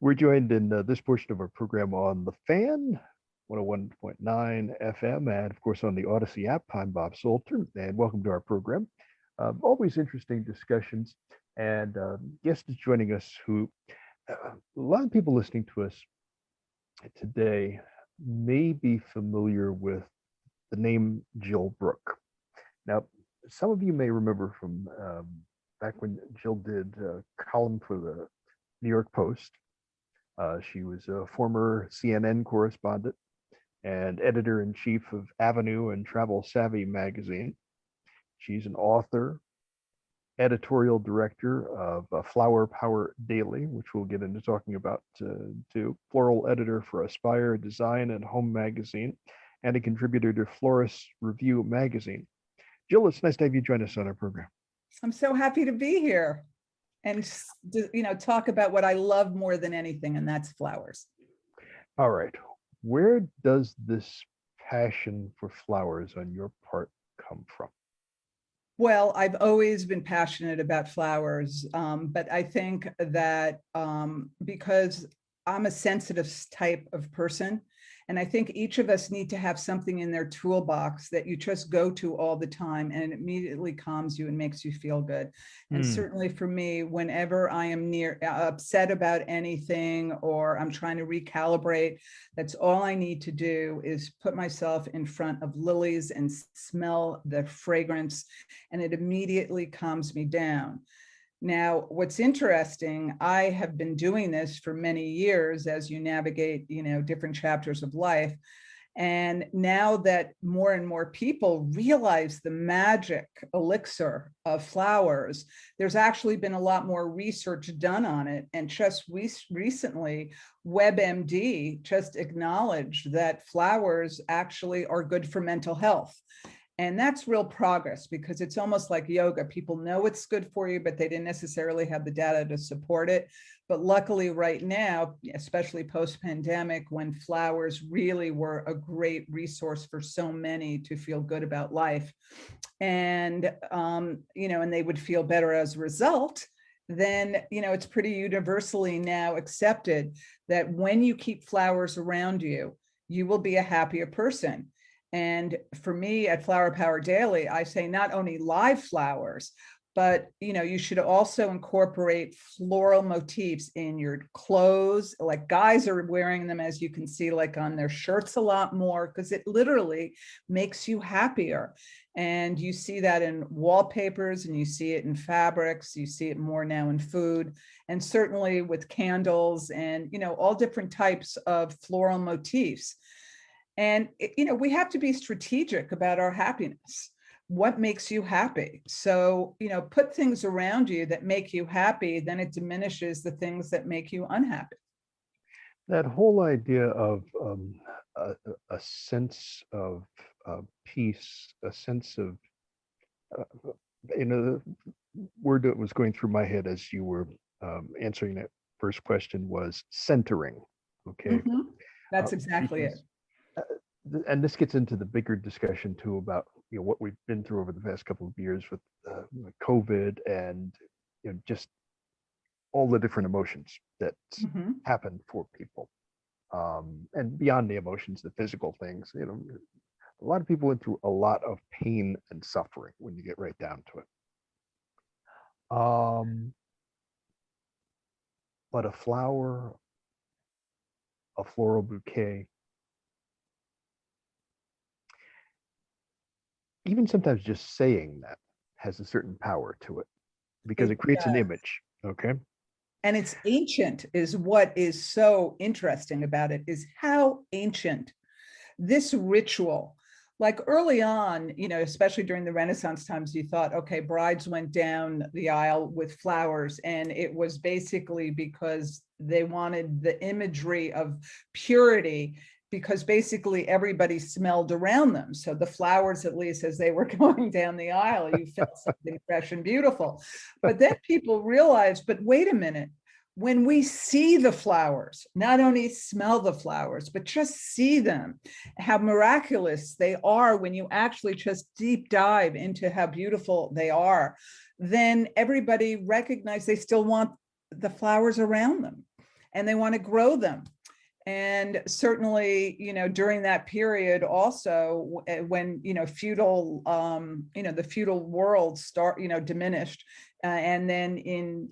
We're joined in this portion of our program on the Fan, 101.9 FM, and of course on the Odyssey app. I'm Bob Salter, and welcome to our program. Always interesting discussions, and guest is joining us who a lot of people listening to us today may be familiar with the name Jill Brooke. Now, some of you may remember from back when Jill did a column for the New York Post. She was a former CNN correspondent and editor-in-chief of Avenue and Travel Savvy magazine. She's an author, editorial director of Flower Power Daily, which we'll get into talking about too, floral editor for Aspire Design and Home magazine, and a contributor to Florist Review magazine. Jill, it's nice to have you join us on our program. I'm so happy to be here and talk about what I love more than anything, and that's flowers. All right. Where does this passion for flowers on your part come from? Well, I've always been passionate about flowers, but I think that because I'm a sensitive type of person, and I think each of us need to have something in their toolbox that you just go to all the time, and it immediately calms you and makes you feel good. And certainly for me, whenever I am upset about anything or I'm trying to recalibrate, that's all I need to do is put myself in front of lilies and smell the fragrance, and it immediately calms me down. Now, what's interesting, I have been doing this for many years as you navigate, different chapters of life. And now that more and more people realize the magic elixir of flowers, there's actually been a lot more research done on it. And just recently, WebMD just acknowledged that flowers actually are good for mental health. And that's real progress, because it's almost like yoga. People know it's good for you, but they didn't necessarily have the data to support it. But luckily right now, especially post-pandemic, when flowers really were a great resource for so many to feel good about life, and and they would feel better as a result, then it's pretty universally now accepted that when you keep flowers around you, you will be a happier person. And for me at Flower Power Daily, I say not only live flowers, but you should also incorporate floral motifs in your clothes. Like guys are wearing them, as you can see, like on their shirts a lot more, because it literally makes you happier. And you see that in wallpapers, and you see it in fabrics. You see it more now in food, and certainly with candles and all different types of floral motifs. And, we have to be strategic about our happiness. What makes you happy? So, put things around you that make you happy, then it diminishes the things that make you unhappy. That whole idea of a sense of peace, a sense of, the word that was going through my head as you were answering that first question was centering. Okay. That's exactly it. And this gets into the bigger discussion too about what we've been through over the past couple of years with COVID and just all the different emotions that happen for people, and beyond the emotions, the physical things. A lot of people went through a lot of pain and suffering when you get right down to it. But a flower, a floral bouquet, even sometimes just saying that has a certain power to it, because it creates an image. Okay. And it's ancient is what is so interesting about it, is how ancient this ritual. Like early on, especially during the Renaissance times, you thought, okay, brides went down the aisle with flowers, and it was basically because they wanted the imagery of purity, because basically everybody smelled around them. So the flowers, at least as they were going down the aisle, you felt something fresh and beautiful. But then people realized, but wait a minute, when we see the flowers, not only smell the flowers, but just see them, how miraculous they are when you actually just deep dive into how beautiful they are, then everybody recognizes they still want the flowers around them. and they want to grow them. And certainly, during that period also, when, feudal, the feudal world diminished. And then in,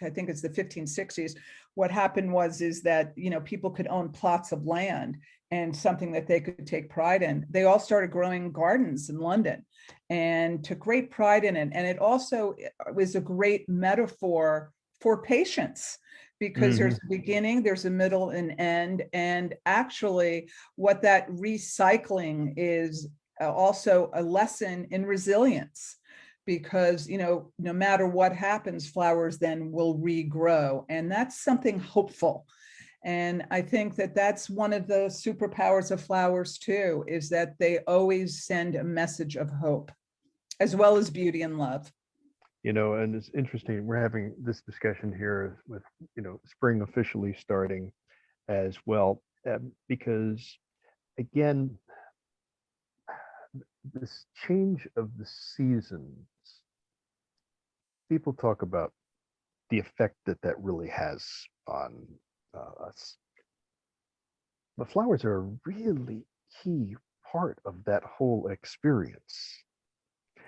I think it's the 1560s, what happened is that, people could own plots of land and something that they could take pride in. They all started growing gardens in London and took great pride in it. And it also was a great metaphor for patience, because there's a beginning, there's a middle and end. And actually what that recycling is also a lesson in resilience, because, no matter what happens, flowers then will regrow. And that's something hopeful. And I think that that's one of the superpowers of flowers too, is that they always send a message of hope, as well as beauty and love. And it's interesting. We're having this discussion here with, spring officially starting as well, because again, this change of the seasons, people talk about the effect that really has on us. But flowers are a really key part of that whole experience.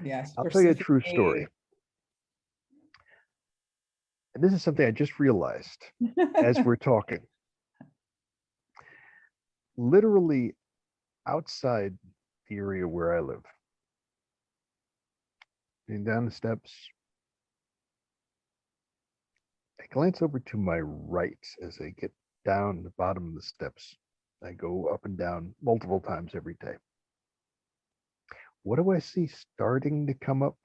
Yes. I'll tell you a true story. And this is something I just realized as we're talking. Literally outside the area where I live, and down the steps, I glance over to my right as I get down the bottom of the steps. I go up and down multiple times every day. What do I see starting to come up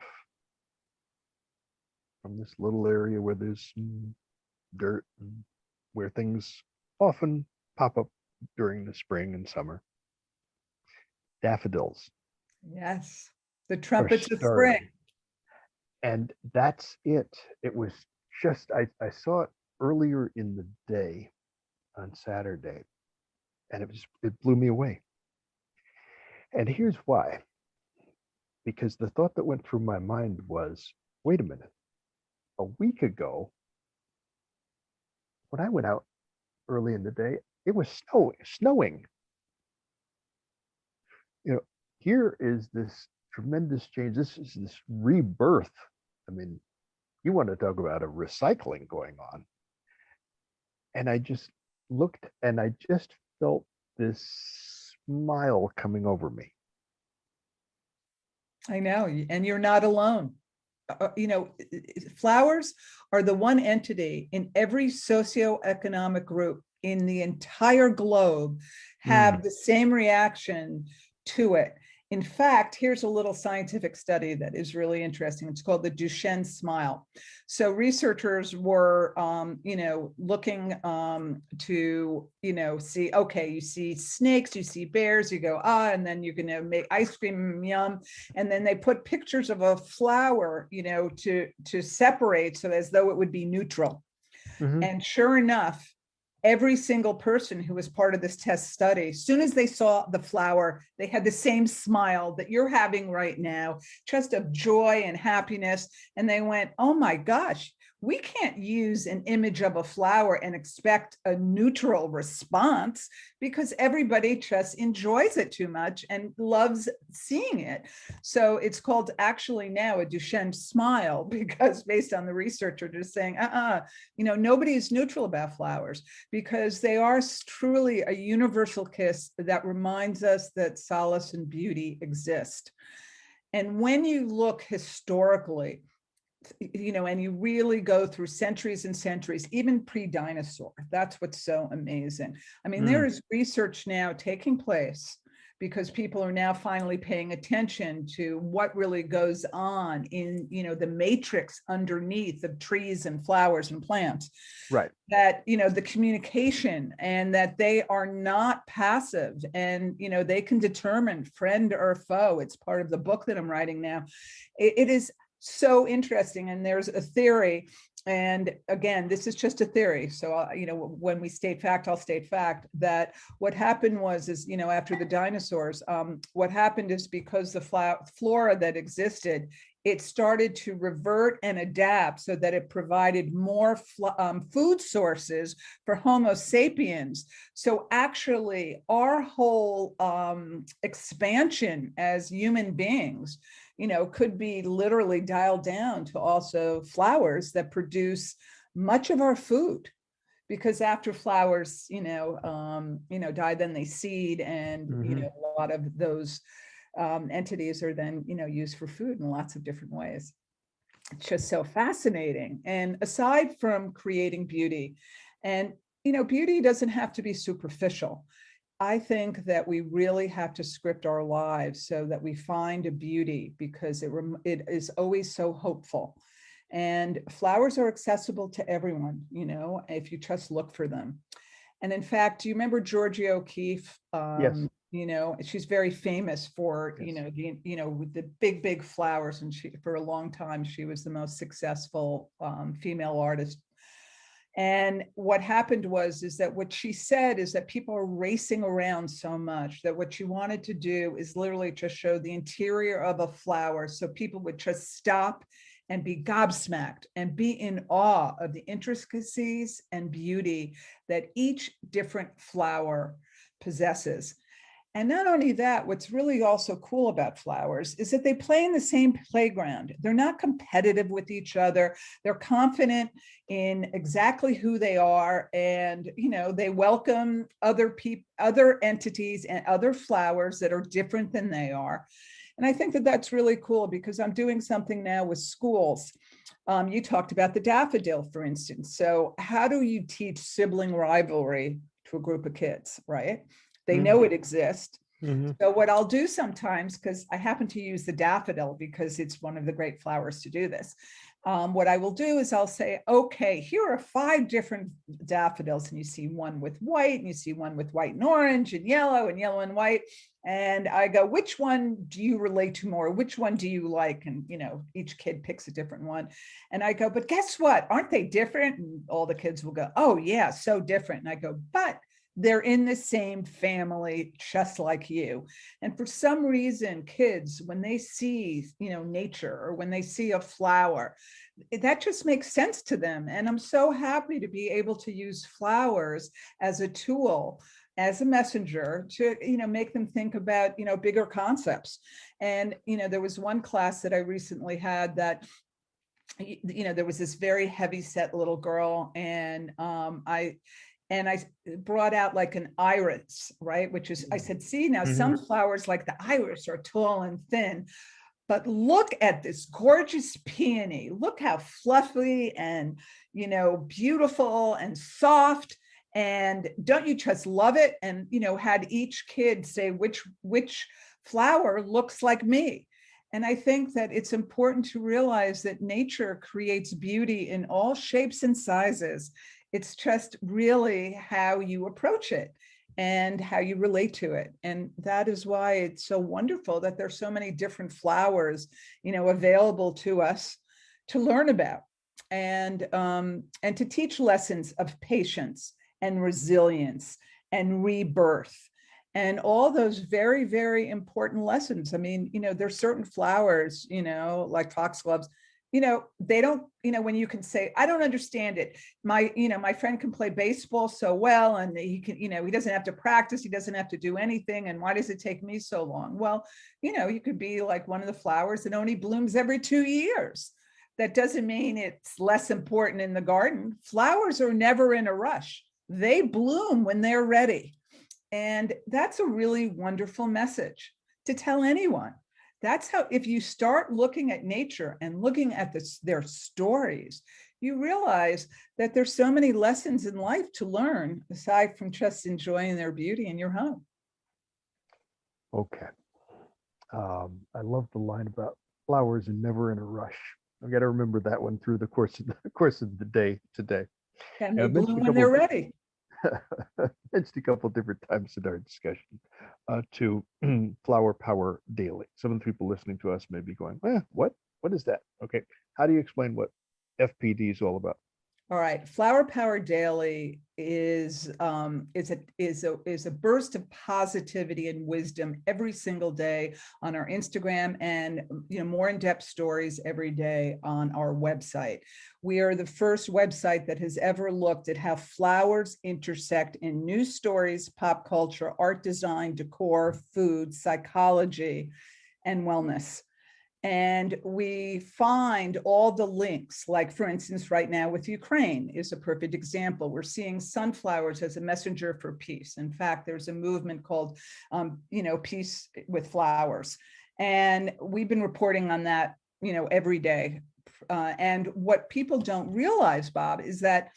from this little area where there's some dirt, and where things often pop up during the spring and summer? Daffodils. Yes. The trumpets of starting. spring. And that's it. It was just, I saw it earlier in the day on Saturday, and it blew me away. And here's why. Because the thought that went through my mind was, wait a minute, a week ago, when I went out early in the day, it was snowing. Here is this tremendous change. This is this rebirth. I mean, you want to talk about a recycling going on. And I just looked and I just felt this smile coming over me. I know, and you're not alone. Flowers are the one entity in every socioeconomic group in the entire globe have the same reaction to it. In fact, here's a little scientific study that is really interesting. It's called the Duchenne Smile. So researchers were, looking to, see, okay, you see snakes, you see bears, you go, and then you're going to make ice cream, yum. And then they put pictures of a flower, to separate, so as though it would be neutral. And sure enough, every single person who was part of this test study, as soon as they saw the flower, they had the same smile that you're having right now, just of joy and happiness. And they went, oh my gosh, we can't use an image of a flower and expect a neutral response, because everybody just enjoys it too much and loves seeing it. So it's called actually now a Duchenne Smile, because based on the research, are just saying, nobody is neutral about flowers, because they are truly a universal kiss that reminds us that solace and beauty exist. And when you look historically, and you really go through centuries and centuries, even pre-dinosaur, that's what's so amazing. I mean, there is research now taking place, because people are now finally paying attention to what really goes on in, the matrix underneath of trees and flowers and plants. Right. That, the communication, and that they are not passive, and, they can determine friend or foe. It's part of the book that I'm writing now. It is so interesting. And there's a theory, and again, this is just a theory, so when we state fact, I'll state fact, that what happened is after the dinosaurs, what happened is, because the flora that existed it started to revert and adapt so that it provided more food sources for Homo sapiens. So actually, our whole expansion as human beings, could be literally dialed down to also flowers that produce much of our food. Because after flowers, die, then they seed, and a lot of those entities are then, used for food in lots of different ways. It's just so fascinating. And aside from creating beauty, and beauty doesn't have to be superficial. I think that we really have to script our lives so that we find a beauty, because it is always so hopeful. And flowers are accessible to everyone, if you just look for them. And in fact, do you remember Georgia O'Keeffe? Yes. She's very famous for, Yes. with the big, big flowers. And for a long time, she was the most successful female artist. And what happened is that what she said is that people are racing around so much that what she wanted to do is literally just show the interior of a flower, so people would just stop and be gobsmacked and be in awe of the intricacies and beauty that each different flower possesses. And not only that, what's really also cool about flowers is that they play in the same playground. They're not competitive with each other. They're confident in exactly who they are. And, they welcome other people, other entities, and other flowers that are different than they are. And I think that that's really cool, because I'm doing something now with schools. You talked about the daffodil, for instance. So how do you teach sibling rivalry to a group of kids, right? They know it exists. So what I'll do sometimes, because I happen to use the daffodil because it's one of the great flowers to do this. What I will do is I'll say, okay, here are 5 different daffodils, and you see one with white, and you see one with white and orange and yellow and white. And I go, which one do you relate to more? Which one do you like? And, each kid picks a different one. And I go, but guess what? Aren't they different? And all the kids will go, oh yeah, so different. And I go, but they're in the same family, just like you. And for some reason, kids, when they see, nature, or when they see a flower, that just makes sense to them. And I'm so happy to be able to use flowers as a tool, as a messenger to, make them think about, bigger concepts. And, there was one class that I recently had that, there was this very heavy set little girl, and I brought out like an iris, right? Which is, I said, see, now some flowers like the iris are tall and thin, but look at this gorgeous peony. Look how fluffy and, beautiful and soft. And don't you just love it? And, had each kid say which flower looks like me. And I think that it's important to realize that nature creates beauty in all shapes and sizes. It's just really how you approach it and how you relate to it. And that is why it's so wonderful that there's so many different flowers, available to us to learn about, and to teach lessons of patience and resilience and rebirth, and all those very, very important lessons. I mean, there's certain flowers, like foxgloves, they don't, when you can say, I don't understand it. My friend can play baseball so well, and he can, he doesn't have to practice. He doesn't have to do anything. And why does it take me so long? Well, you could be like one of the flowers that only blooms every 2 years. That doesn't mean it's less important in the garden. Flowers are never in a rush. They bloom when they're ready. And that's a really wonderful message to tell anyone. That's how, if you start looking at nature and looking at their stories, you realize that there's so many lessons in life to learn aside from just enjoying their beauty in your home. Okay. I love the line about flowers and never in a rush. I've got to remember that one through the course of the day today. And they bloom when they're ready. Mentioned a couple of different times in our discussion to Flower Power Daily. Some of the people listening to us may be going, what is that? Okay. How do you explain what FPD is all about? All right, Flower Power Daily is a burst of positivity and wisdom every single day on our Instagram, and more in-depth stories every day on our website. We are the first website that has ever looked at how flowers intersect in news stories, pop culture, art design, decor, food, psychology, and wellness. And we find all the links, like for instance, right now with Ukraine is a perfect example. We're seeing sunflowers as a messenger for peace. In fact, there's a movement called, Peace with Flowers. And we've been reporting on that, every day. And what people don't realize, Bob, is that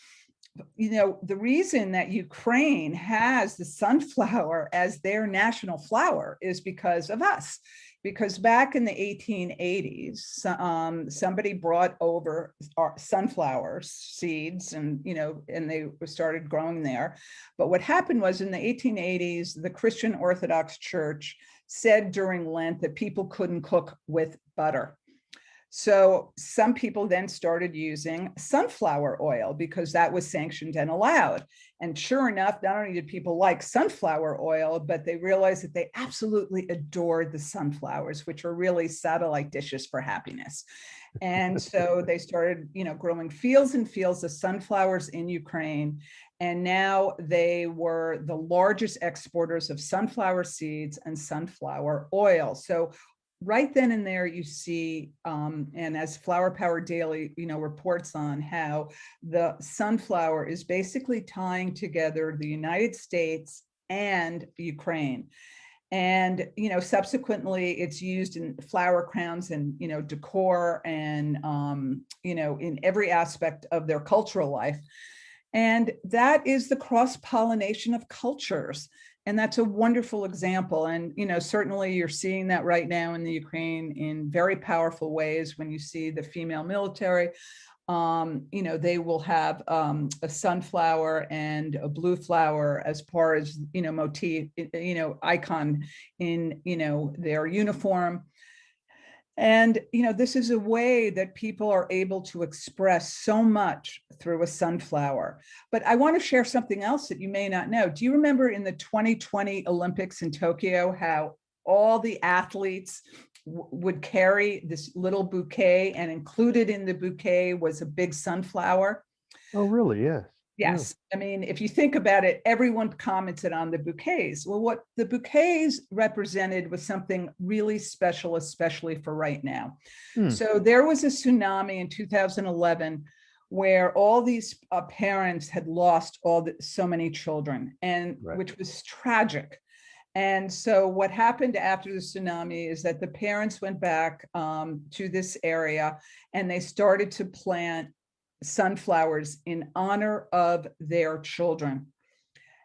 the reason that Ukraine has the sunflower as their national flower is because of us. Because back in the 1880s, somebody brought over sunflower seeds, and they started growing there. But what happened was, in the 1880s, the Christian Orthodox Church said during Lent that people couldn't cook with butter. So some people then started using sunflower oil because that was sanctioned and allowed. And sure enough, not only did people like sunflower oil, but they realized that they absolutely adored the sunflowers, which are really satellite dishes for happiness. And so they started, growing fields and fields of sunflowers in Ukraine. And now they were the largest exporters of sunflower seeds and sunflower oil. So right then and there, you see, and as Flower Power Daily, reports on how the sunflower is basically tying together the United States and Ukraine. And, subsequently it's used in flower crowns and, decor and, in every aspect of their cultural life. And that is the cross-pollination of cultures. And that's a wonderful example. And, certainly you're seeing that right now in the Ukraine in very powerful ways when you see the female military. They will have a sunflower and a blue flower as far as, motif, icon in, their uniform. And, this is a way that people are able to express so much through a sunflower. But I want to share something else that you may not know. Do you remember in the 2020 Olympics in Tokyo, how all the athletes would carry this little bouquet, and included in the bouquet was a big sunflower? Oh, really? Yes. Yes. I mean, if you think about it, everyone commented on the bouquets. Well, what the bouquets represented was something really special, especially for right now. Hmm. So there was a tsunami in 2011 where all these parents had lost so many children, and Right. which was tragic. And so what happened after the tsunami is that the parents went back to this area, and they started to plant sunflowers in honor of their children.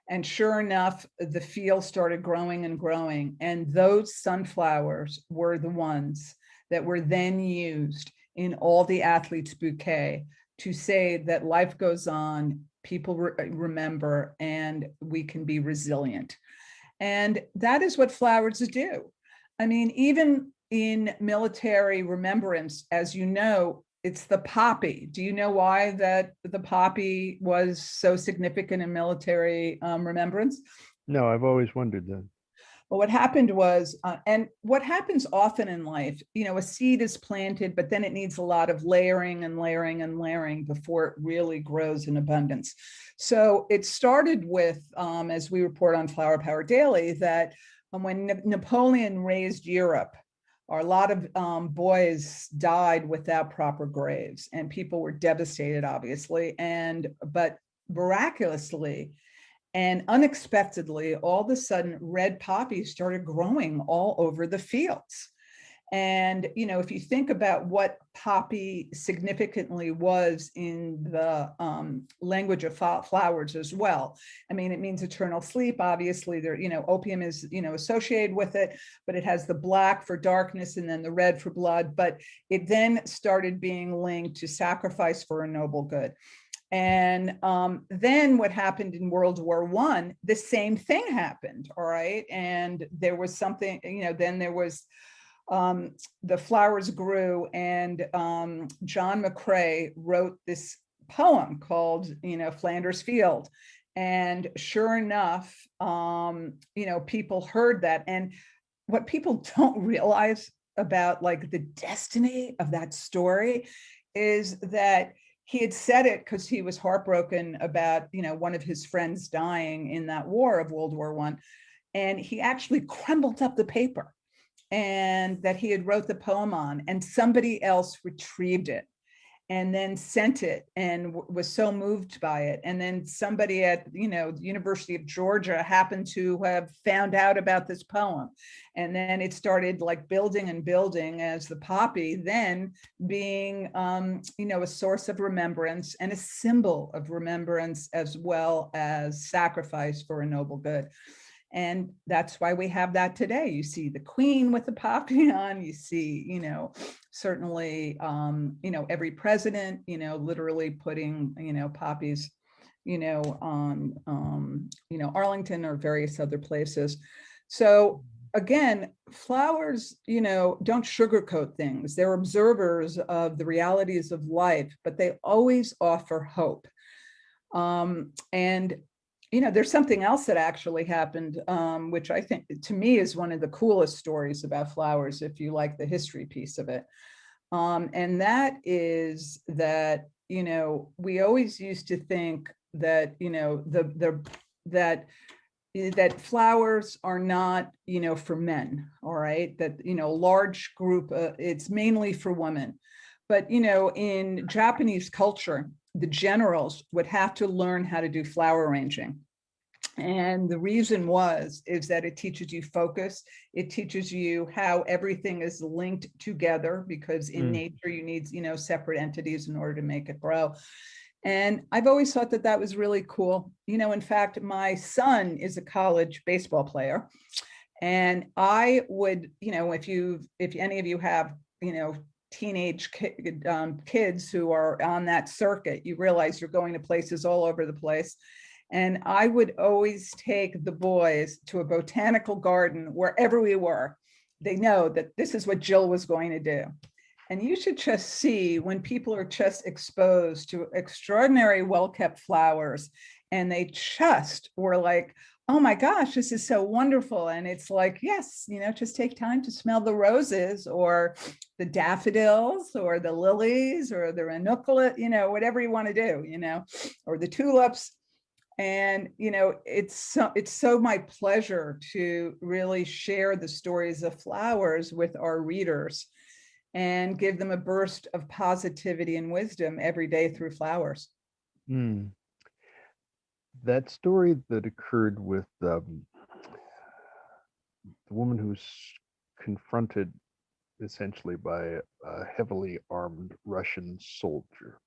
And sure enough, the field started growing and growing. And those sunflowers were the ones that were then used in all the athletes' bouquet to say that life goes on, people remember, and we can be resilient. And that is what flowers do. I mean, even in military remembrance, as you know, it's the poppy. Do you know why that the poppy was so significant in military remembrance? No, I've always wondered that. Well, what happened was, and what happens often in life, a seed is planted, but then it needs a lot of layering and layering and layering before it really grows in abundance. So it started with, as we report on Flower Power Daily, that when Napoleon raised Europe, a lot of boys died without proper graves, and people were devastated, obviously. But miraculously and unexpectedly, all of a sudden, red poppies started growing all over the fields. And, if you think about what poppy significantly was in the language of flowers as well, I mean, it means eternal sleep. Obviously, there, opium is, associated with it, but it has the black for darkness and then the red for blood. But it then started being linked to sacrifice for a noble good. And then what happened in World War I, the same thing happened. All right. And there was something, then there was the flowers grew, and John McCrae wrote this poem called, Flanders Field. And sure enough, people heard that. And what people don't realize about like the destiny of that story is that he had said it because he was heartbroken about, one of his friends dying in that war of World War I. And he actually crumbled up the paper and that he had wrote the poem on, and somebody else retrieved it and then sent it and was so moved by it. And then somebody at, the University of Georgia happened to have found out about this poem. And then it started like building and building as the poppy then being, a source of remembrance and a symbol of remembrance as well as sacrifice for a noble good. And that's why we have that today. You see the queen with the poppy on, you see, certainly, every president, literally putting, poppies, on, Arlington or various other places. So again, flowers, don't sugarcoat things. They're observers of the realities of life, but they always offer hope. And there's something else that actually happened, which I think to me is one of the coolest stories about flowers, if you like the history piece of it. And that is that, we always used to think that, that flowers are not, for men, all right, that, large group, it's mainly for women. But, in Japanese culture, the generals would have to learn how to do flower arranging. And the reason is that it teaches you focus. It teaches you how everything is linked together, because in nature you need, separate entities in order to make it grow. And I've always thought that that was really cool. In fact, my son is a college baseball player. And I would, if any of you have, teenage kids who are on that circuit, you realize you're going to places all over the place. And I would always take the boys to a botanical garden wherever we were. They know that this is what Jill was going to do. And you should just see when people are just exposed to extraordinary well-kept flowers, and they just were like, oh my gosh, this is so wonderful. And it's like, yes, just take time to smell the roses or the daffodils or the lilies or the ranunculus, whatever you want to do, or the tulips. And, it's so my pleasure to really share the stories of flowers with our readers and give them a burst of positivity and wisdom every day through flowers. That story that occurred with the woman who's confronted essentially by a heavily armed Russian soldier.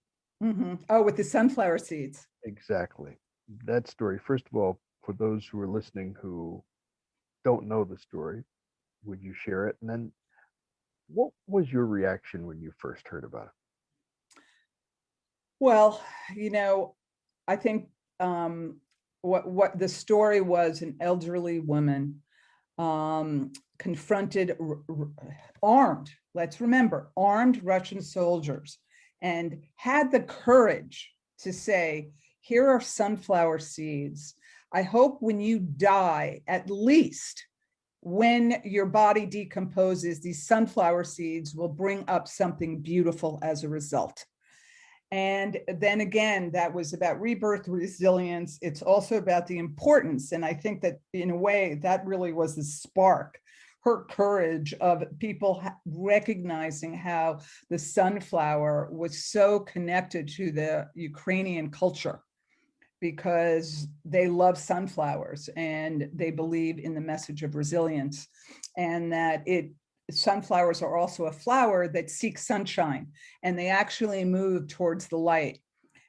Oh, with the sunflower seeds. Exactly. That story, first of all, for those who are listening who don't know the story, would you share it? And then what was your reaction when you first heard about it? Well, I think what the story was, an elderly woman confronted armed, let's remember, armed Russian soldiers, and had the courage to say, here are sunflower seeds. I hope when you die, at least when your body decomposes, these sunflower seeds will bring up something beautiful as a result. And then again, that was about rebirth, resilience. It's also about the importance. And I think that in a way, that really was the spark, her courage of people recognizing how the sunflower was so connected to the Ukrainian culture, because they love sunflowers and they believe in the message of resilience, and that sunflowers are also a flower that seeks sunshine, and they actually move towards the light.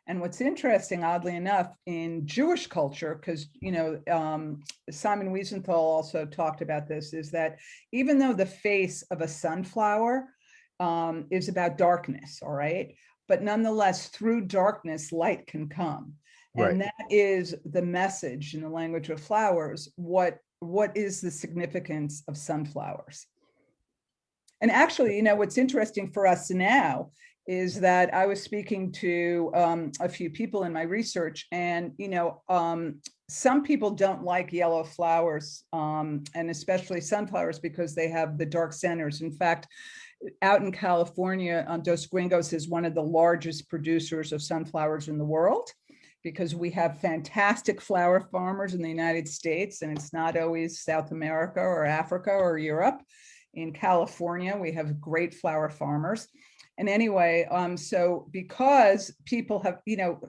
And what's interesting, oddly enough, in Jewish culture, because Simon Wiesenthal also talked about this, is that even though the face of a sunflower is about darkness, all right, but nonetheless, through darkness, light can come. Right. And that is the message in the language of flowers. What is the significance of sunflowers? And actually, what's interesting for us now is that I was speaking to a few people in my research, and some people don't like yellow flowers, and especially sunflowers, because they have the dark centers. In fact, out in California, Dos Gringos is one of the largest producers of sunflowers in the world, because we have fantastic flower farmers in the United States, and it's not always South America or Africa or Europe. In California, we have great flower farmers. And anyway, so because people have,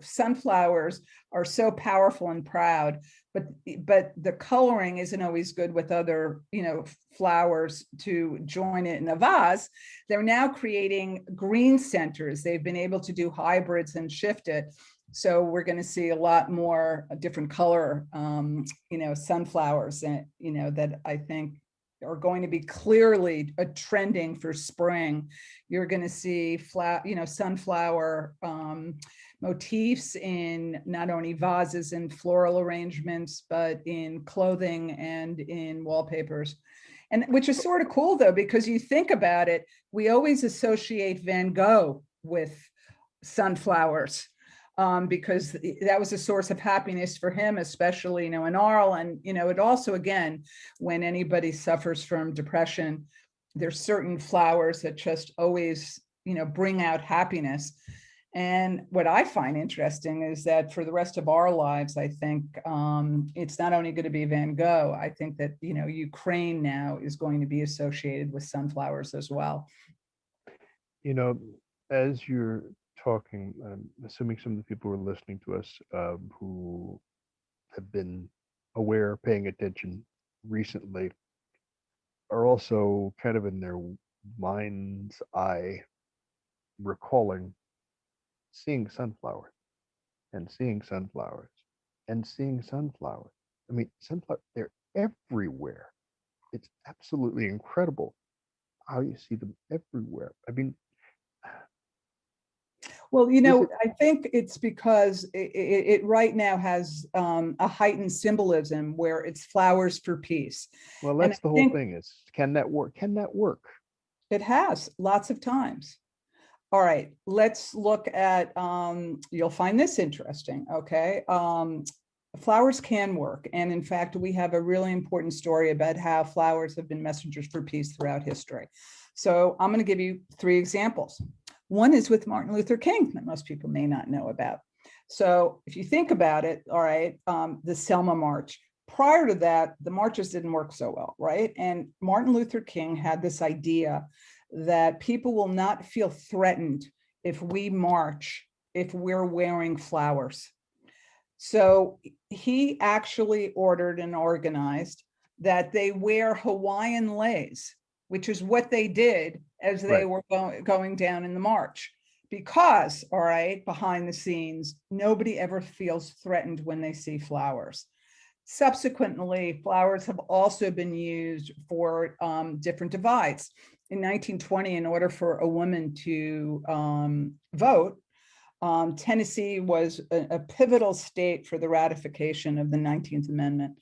sunflowers are so powerful and proud, but the coloring isn't always good with other, flowers to join it in a vase. They're now creating green centers. They've been able to do hybrids and shift it. So we're going to see a lot more different color, sunflowers, and, that I think are going to be clearly a trending for spring. You're going to see sunflower motifs in not only vases and floral arrangements, but in clothing and in wallpapers. And which is sort of cool, though, because you think about it, we always associate Van Gogh with sunflowers. Because that was a source of happiness for him, especially, in Arles. And, it also, again, when anybody suffers from depression, there's certain flowers that just always, bring out happiness. And what I find interesting is that for the rest of our lives, I think it's not only going to be Van Gogh. I think that, Ukraine now is going to be associated with sunflowers as well. As you're talking, I'm assuming some of the people who are listening to us who have been aware, paying attention recently, are also kind of in their mind's eye recalling seeing sunflowers and seeing sunflowers and seeing sunflowers. I mean, sunflowers, they're everywhere. It's absolutely incredible how you see them everywhere. I mean, well, I think it's because it right now has a heightened symbolism where it's flowers for peace. Well, that's the whole thing is, can that work? Can that work? It has lots of times. All right, let's look at, you'll find this interesting, okay? Flowers can work. And in fact, we have a really important story about how flowers have been messengers for peace throughout history. So I'm going to give you 3 examples. One is with Martin Luther King, that most people may not know about. So if you think about it, all right, the Selma March. Prior to that, the marches didn't work so well, right? And Martin Luther King had this idea that people will not feel threatened if we march, if we're wearing flowers. So he actually ordered and organized that they wear Hawaiian leis, which is what they did as they were going down in the march. Because, all right, behind the scenes, nobody ever feels threatened when they see flowers. Subsequently, flowers have also been used for different divides. In 1920, in order for a woman to vote, Tennessee was a pivotal state for the ratification of the 19th Amendment.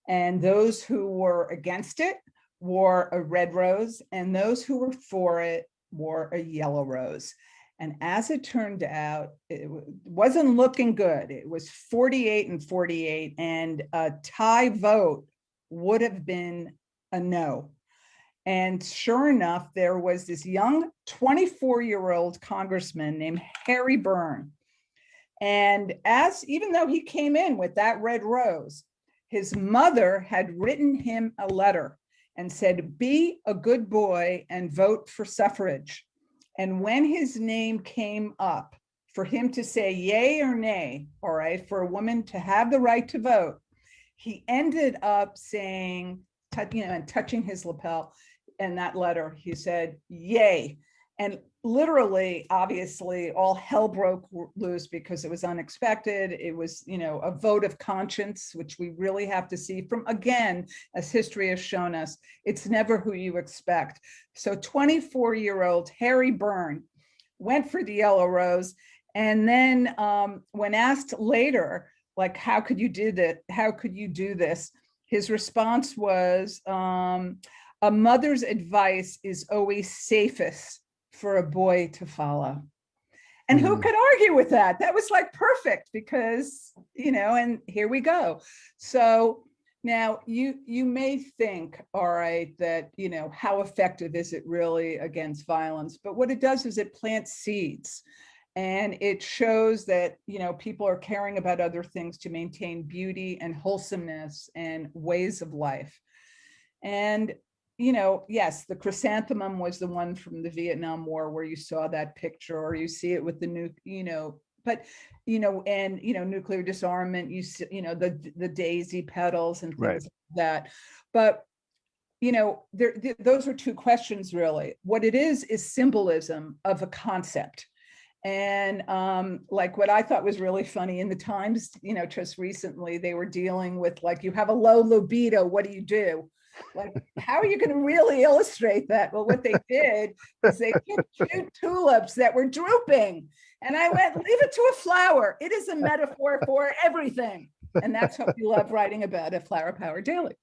And those who were against it wore a red rose, and those who were for it wore a yellow rose. And as it turned out, it wasn't looking good. It was 48 and 48, and a tie vote would have been a no. And sure enough, there was this young 24-year-old congressman named Harry Byrne. And even though he came in with that red rose, his mother had written him a letter and said, be a good boy and vote for suffrage. And when his name came up for him to say yay or nay, all right, for a woman to have the right to vote, he ended up saying, and touching his lapel, in that letter, he said, yay. And literally, obviously, all hell broke loose because it was unexpected. It was, a vote of conscience, which we really have to see from, again, as history has shown us, it's never who you expect. So 24-year-old Harry Byrne went for the yellow rose. And then when asked later, like, how could you do that? How could you do this? His response was, a mother's advice is always safest for a boy to follow. And who could argue with that? That was like perfect because, and here we go. So now you may think, all right, that, how effective is it really against violence? But what it does is it plants seeds. And it shows that, people are caring about other things to maintain beauty and wholesomeness and ways of life. And, yes, the chrysanthemum was the one from the Vietnam War where you saw that picture, or you see it with the new, but, and, nuclear disarmament, you see, the daisy petals and things Right. like that. But, those are two questions, really. What it is symbolism of a concept. And like what I thought was really funny in the Times, just recently, they were dealing with, like, you have a low libido, what do you do? Like, how are you going to really illustrate that? Well, what they did is they took two tulips that were drooping, and I went, leave it to a flower. It is a metaphor for everything. And that's what we love writing about at Flower Power Daily.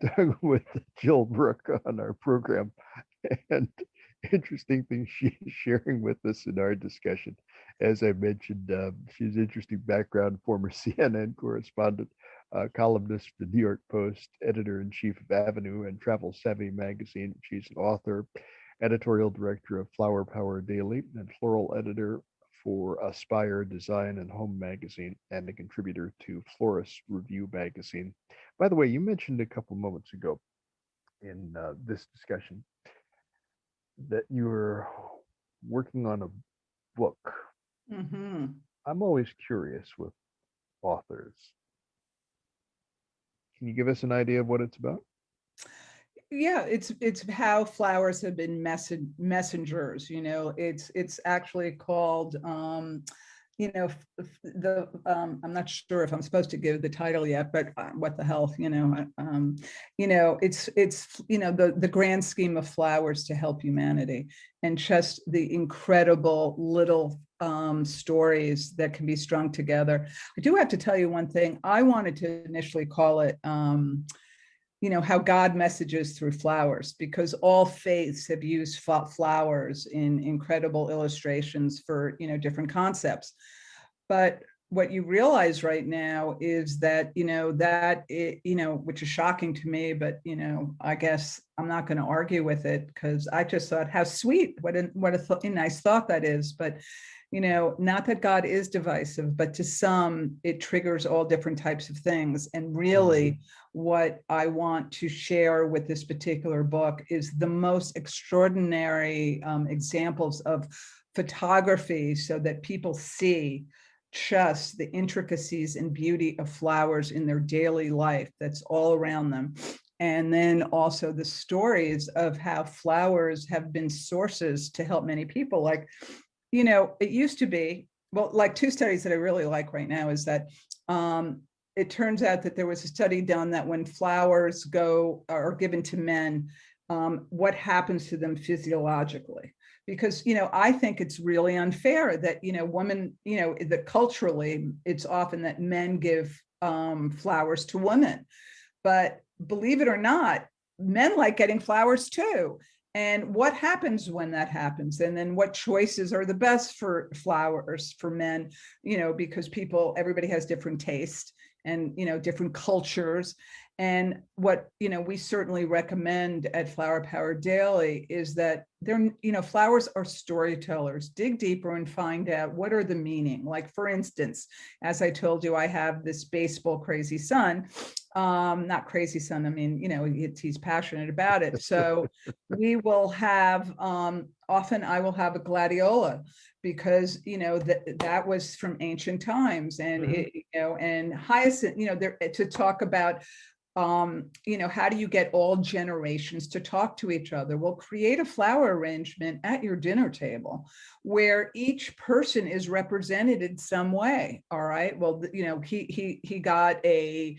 Talking with Jill Brooke on our program, and interesting things she's sharing with us in our discussion. As I mentioned, she's interesting background, former CNN correspondent, columnist for the New York Post, editor-in-chief of Avenue and Travel Savvy magazine. She's an author, editorial director of Flower Power Daily, and floral editor for Aspire Design and Home magazine, and a contributor to Florist Review magazine. By the way, you mentioned a couple moments ago in this discussion that you were working on a book. Mm-hmm. I'm always curious with authors. Can you give us an idea of what it's about? Yeah, it's how flowers have been messengers. It's actually called I'm not sure if I'm supposed to give the title yet, but what the hell, it's the grand scheme of flowers to help humanity, and just the incredible little stories that can be strung together. I do have to tell you one thing. I wanted to initially call it how God messages through flowers, because all faiths have used flowers in incredible illustrations for, different concepts. But what you realize right now is that, which is shocking to me, but, I guess I'm not going to argue with it, because I just thought, how sweet, what a nice thought that is. But, not that God is divisive, but to some, it triggers all different types of things. And really, what I want to share with this particular book is the most extraordinary examples of photography, so that people see just the intricacies and beauty of flowers in their daily life that's all around them. And then also the stories of how flowers have been sources to help many people. Like, it used to be, well, like two studies that I really like right now is that it turns out that there was a study done that when flowers are given to men, what happens to them physiologically. Because, I think it's really unfair that, women, that culturally it's often that men give flowers to women. But believe it or not, men like getting flowers too. And what happens when that happens? And then what choices are the best for flowers for men, because everybody has different taste and, different cultures. And what, we certainly recommend at Flower Power Daily is that flowers are storytellers. Dig deeper and find out what are the meaning. Like, for instance, as I told you, I have this baseball crazy son, not crazy son. I mean, he's passionate about it. So we will have, often I will have a gladiola, because, that was from ancient times, and, and hyacinth, to talk about, how do you get all generations to talk to each other? Well, create a flower arrangement at your dinner table where each person is represented in some way. All right. Well, he got a,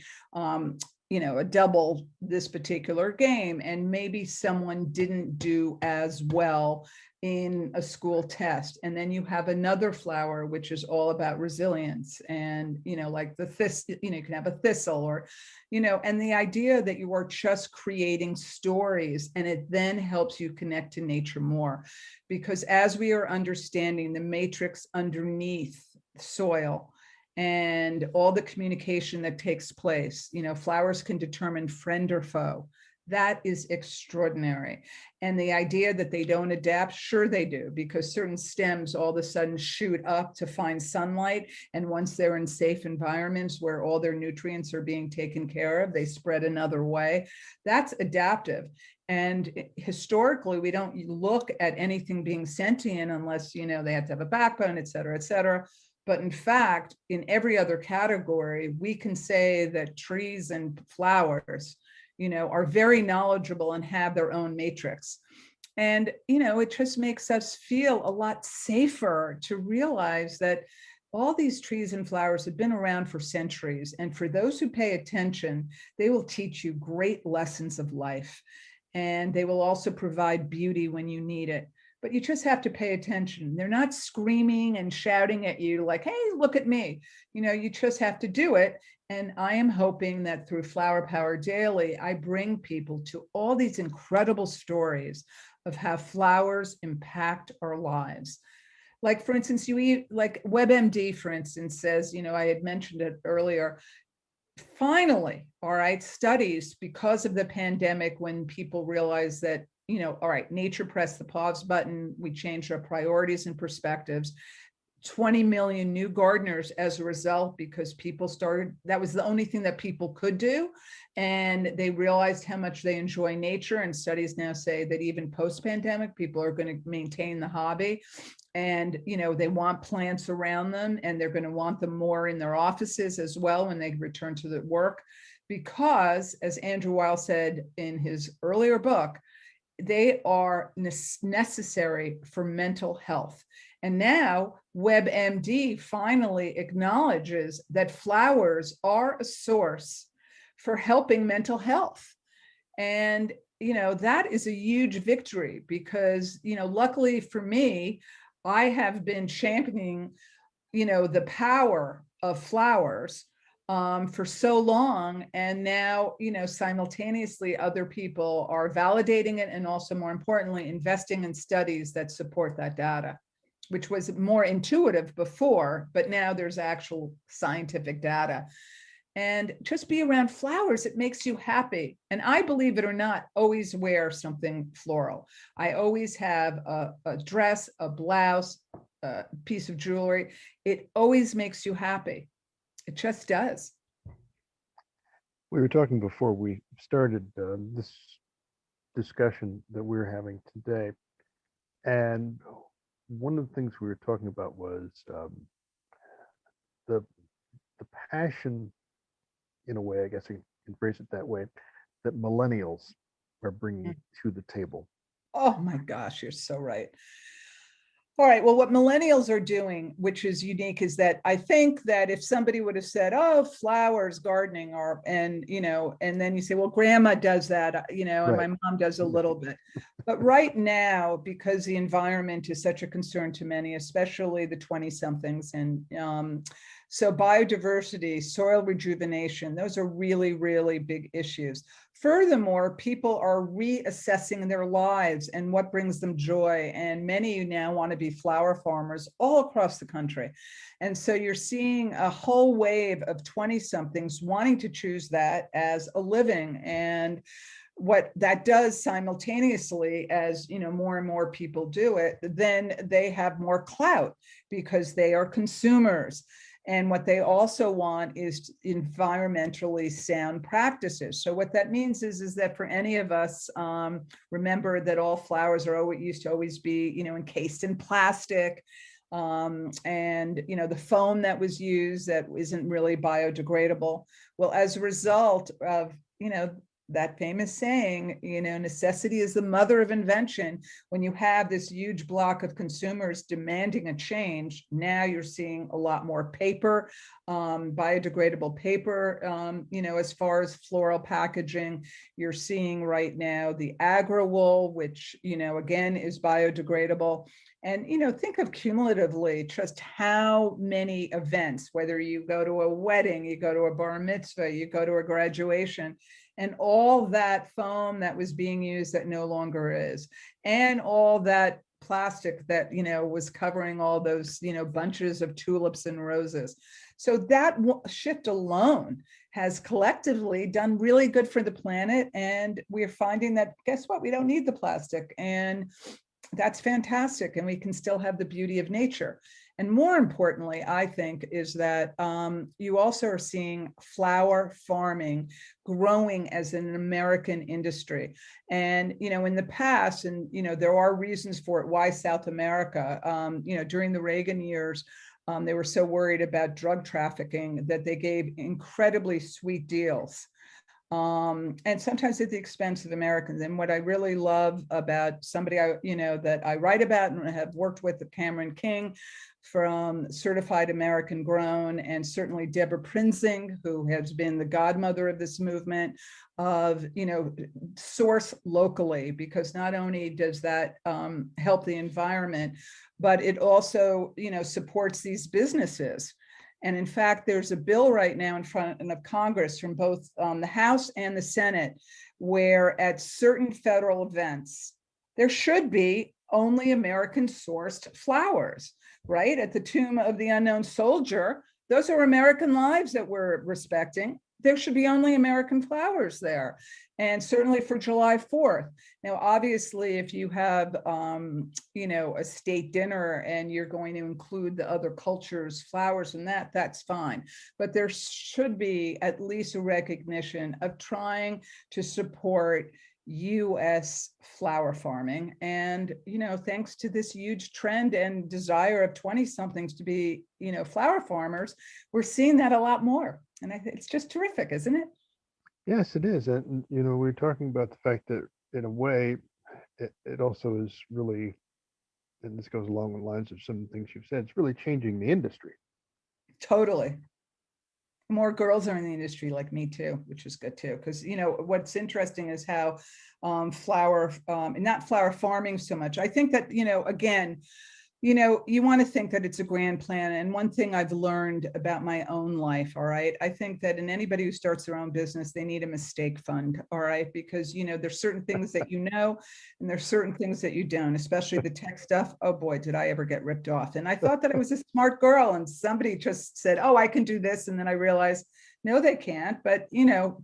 a double this particular game, and maybe someone didn't do as well in a school test. And then you have another flower, which is all about resilience. And, like you can have a thistle or, and the idea that you are just creating stories, and it then helps you connect to nature more. Because as we are understanding the matrix underneath soil, and all the communication that takes place, flowers can determine friend or foe. That is extraordinary. And the idea that they don't adapt, sure they do, because certain stems all of a sudden shoot up to find sunlight. And once they're in safe environments where all their nutrients are being taken care of, they spread another way. That's adaptive. And historically, we don't look at anything being sentient unless, they have to have a backbone, et cetera, et cetera. But in fact, in every other category, we can say that trees and flowers, are very knowledgeable and have their own matrix. And, it just makes us feel a lot safer to realize that all these trees and flowers have been around for centuries. And for those who pay attention, they will teach you great lessons of life. And they will also provide beauty when you need it. But you just have to pay attention. They're not screaming and shouting at you like, hey, look at me. You just have to do it. And I am hoping that through Flower Power Daily, I bring people to all these incredible stories of how flowers impact our lives. Like, for instance, like WebMD, for instance, says, I had mentioned it earlier, finally, all right, studies, because of the pandemic, when people realize that, all right, nature pressed the pause button, we changed our priorities and perspectives. 20 million new gardeners as a result, because people started, that was the only thing that people could do. And they realized how much they enjoy nature. And studies now say that even post-pandemic, people are going to maintain the hobby. And, they want plants around them, and they're going to want them more in their offices as well when they return to the work. Because, as Andrew Weil said in his earlier book, they are necessary for mental health. And now WebMD finally acknowledges that flowers are a source for helping mental health. And, that is a huge victory because, luckily for me, I have been championing, the power of flowers for so long. And now, simultaneously, other people are validating it, and also, more importantly, investing in studies that support that data, which was more intuitive before, but now there's actual scientific data. And just be around flowers, it makes you happy. And I, believe it or not, always wear something floral. I always have a dress, a blouse, a piece of jewelry. It always makes you happy. It just does. We were talking before we started this discussion that we're having today. And one of the things we were talking about was the passion, in a way, I guess I can phrase it that way, that millennials are bringing to the table. Oh my gosh, you're so right. All right. Well, what millennials are doing, which is unique, is that I think that if somebody would have said, oh, flowers, gardening, and then you say, well, grandma does that, and Right. my mom does a little bit. But right now, because the environment is such a concern to many, especially the 20 somethings, and so biodiversity, soil rejuvenation, those are really, really big issues. Furthermore, people are reassessing their lives and what brings them joy. And many now want to be flower farmers all across the country. And so you're seeing a whole wave of 20 somethings wanting to choose that as a living. And what that does simultaneously, as more and more people do it, then they have more clout because they are consumers. And what they also want is environmentally sound practices. So what that means is that for any of us, remember that all flowers are always used to always be, encased in plastic. And, the foam that was used that isn't really biodegradable. Well, as a result of, that famous saying, necessity is the mother of invention. When you have this huge block of consumers demanding a change, now you're seeing a lot more paper, biodegradable paper, as far as floral packaging. You're seeing right now the agro wool, which, again, is biodegradable. And, think of cumulatively just how many events, whether you go to a wedding, you go to a bar mitzvah, you go to a graduation, and all that foam that was being used that no longer is, and all that plastic that, was covering all those, bunches of tulips and roses. So that shift alone has collectively done really good for the planet. And we're finding that, guess what? We don't need the plastic. And that's fantastic. And we can still have the beauty of nature. And more importantly, I think, is that you also are seeing flower farming growing as an American industry. And, in the past, and, there are reasons for it, why South America, during the Reagan years, they were so worried about drug trafficking that they gave incredibly sweet deals. And sometimes at the expense of Americans. And what I really love about somebody that I write about and have worked with, Cameron King from Certified American Grown, and certainly Deborah Prinzing, who has been the godmother of this movement of, source locally, because not only does that help the environment, but it also, supports these businesses. And in fact, there's a bill right now in front of Congress from both the House and the Senate, where at certain federal events, there should be only American sourced flowers, right? At the tomb of the unknown soldier, those are American lives that we're respecting. There should be only American flowers there. And certainly for July 4th. Now, obviously, if you have, a state dinner and you're going to include the other cultures' flowers and that's fine. But there should be at least a recognition of trying to support U.S. flower farming. And, thanks to this huge trend and desire of 20-somethings to be, flower farmers, we're seeing that a lot more. And I think it's just terrific, isn't it? Yes, it is. And, we're talking about the fact that in a way, it also is really, and this goes along the lines of some of the things you've said, it's really changing the industry. Totally. More girls are in the industry like me too, which is good too. Because, what's interesting is how not flower farming so much. I think that, again, you want to think that it's a grand plan. And one thing I've learned about my own life, all right, I think that in anybody who starts their own business, they need a mistake fund, all right, because, there's certain things that and there's certain things that you don't, especially the tech stuff. Oh boy, did I ever get ripped off. And I thought that I was a smart girl, and somebody just said, oh, I can do this. And then I realized, no, they can't. But,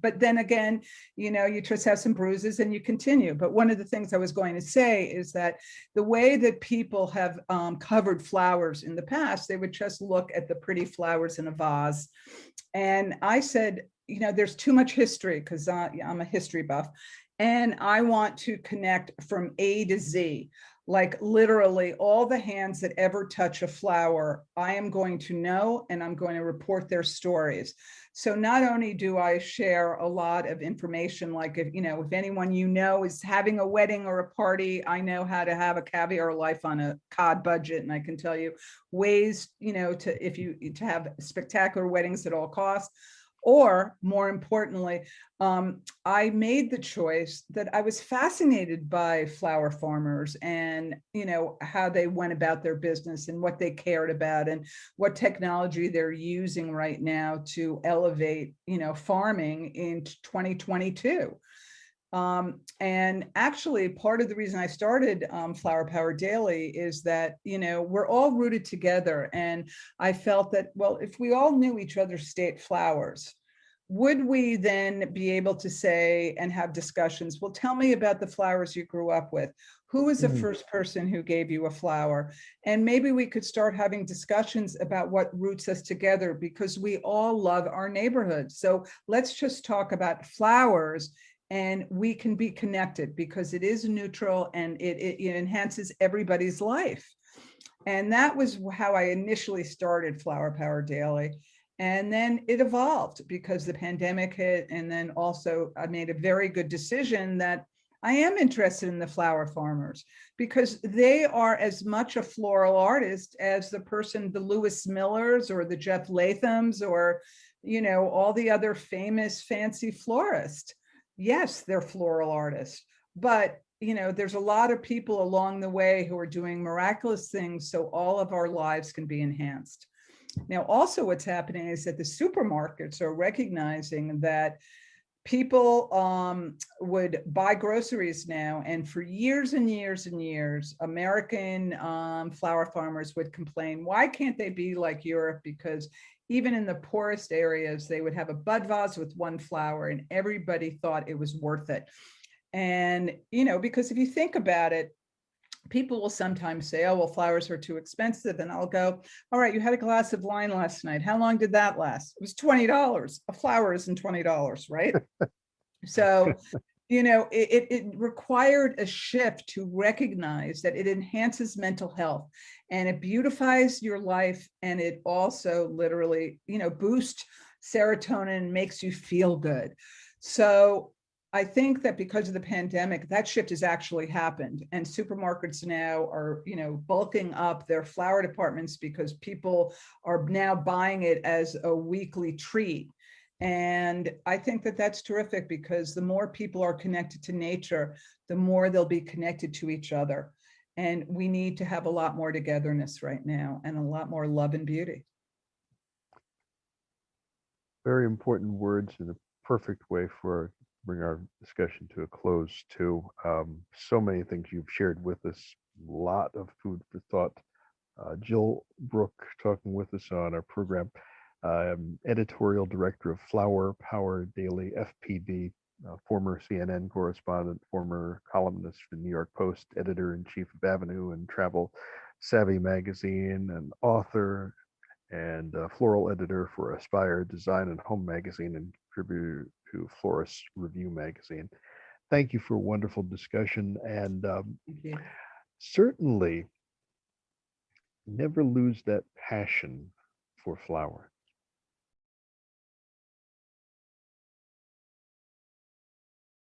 but then again, you just have some bruises and you continue. But one of the things I was going to say is that the way that people have covered flowers in the past, they would just look at the pretty flowers in a vase. And I said, there's too much history, because I'm a history buff. And I want to connect from A to Z. Like literally all the hands that ever touch a flower, I am going to know, and I'm going to report their stories. So not only do I share a lot of information, like if anyone is having a wedding or a party, I know how to have a caviar life on a cod budget, and I can tell you ways, to have spectacular weddings at all costs. Or more importantly, I made the choice that I was fascinated by flower farmers and, how they went about their business and what they cared about and what technology they're using right now to elevate, farming in 2022. And actually, part of the reason I started Flower Power Daily is that, we're all rooted together. And I felt that, well, if we all knew each other's state flowers, would we then be able to say and have discussions? Well, tell me about the flowers you grew up with. Who was the first person who gave you a flower? And maybe we could start having discussions about what roots us together, because we all love our neighborhood. So let's just talk about flowers, and we can be connected because it is neutral and it enhances everybody's life. And that was how I initially started Flower Power Daily. And then it evolved because the pandemic hit. And then also I made a very good decision that I am interested in the flower farmers because they are as much a floral artist as the person, the Lewis Millers or the Jeff Lathams or, all the other famous fancy florists. Yes, they're floral artists, but there's a lot of people along the way who are doing miraculous things so all of our lives can be enhanced. Now, also what's happening is that the supermarkets are recognizing that people would buy groceries now, and for years and years and years, American flower farmers would complain, why can't they be like Europe? Because even in the poorest areas, they would have a bud vase with one flower, and everybody thought it was worth it. And, because if you think about it, people will sometimes say, oh, well, flowers are too expensive. And I'll go, all right, you had a glass of wine last night. How long did that last? It was $20. A flower isn't $20, right? So, it required a shift to recognize that it enhances mental health and it beautifies your life. And it also literally, boosts serotonin, makes you feel good. So I think that because of the pandemic, that shift has actually happened. And supermarkets now are, bulking up their flower departments because people are now buying it as a weekly treat. And I think that that's terrific because the more people are connected to nature, the more they'll be connected to each other. And we need to have a lot more togetherness right now and a lot more love and beauty. Very important words and a perfect way for bring our discussion to a close too. So many things you've shared with us, a lot of food for thought. Jill Brooke talking with us on our program, editorial director of Flower Power Daily, FPD, former CNN correspondent, former columnist for the New York Post, editor-in-chief of Avenue and Travel Savvy magazine, and author and floral editor for Aspire Design and Home magazine and contributor to Florist Review magazine. Thank you for a wonderful discussion, and Thank you. certainly never lose that passion for flower.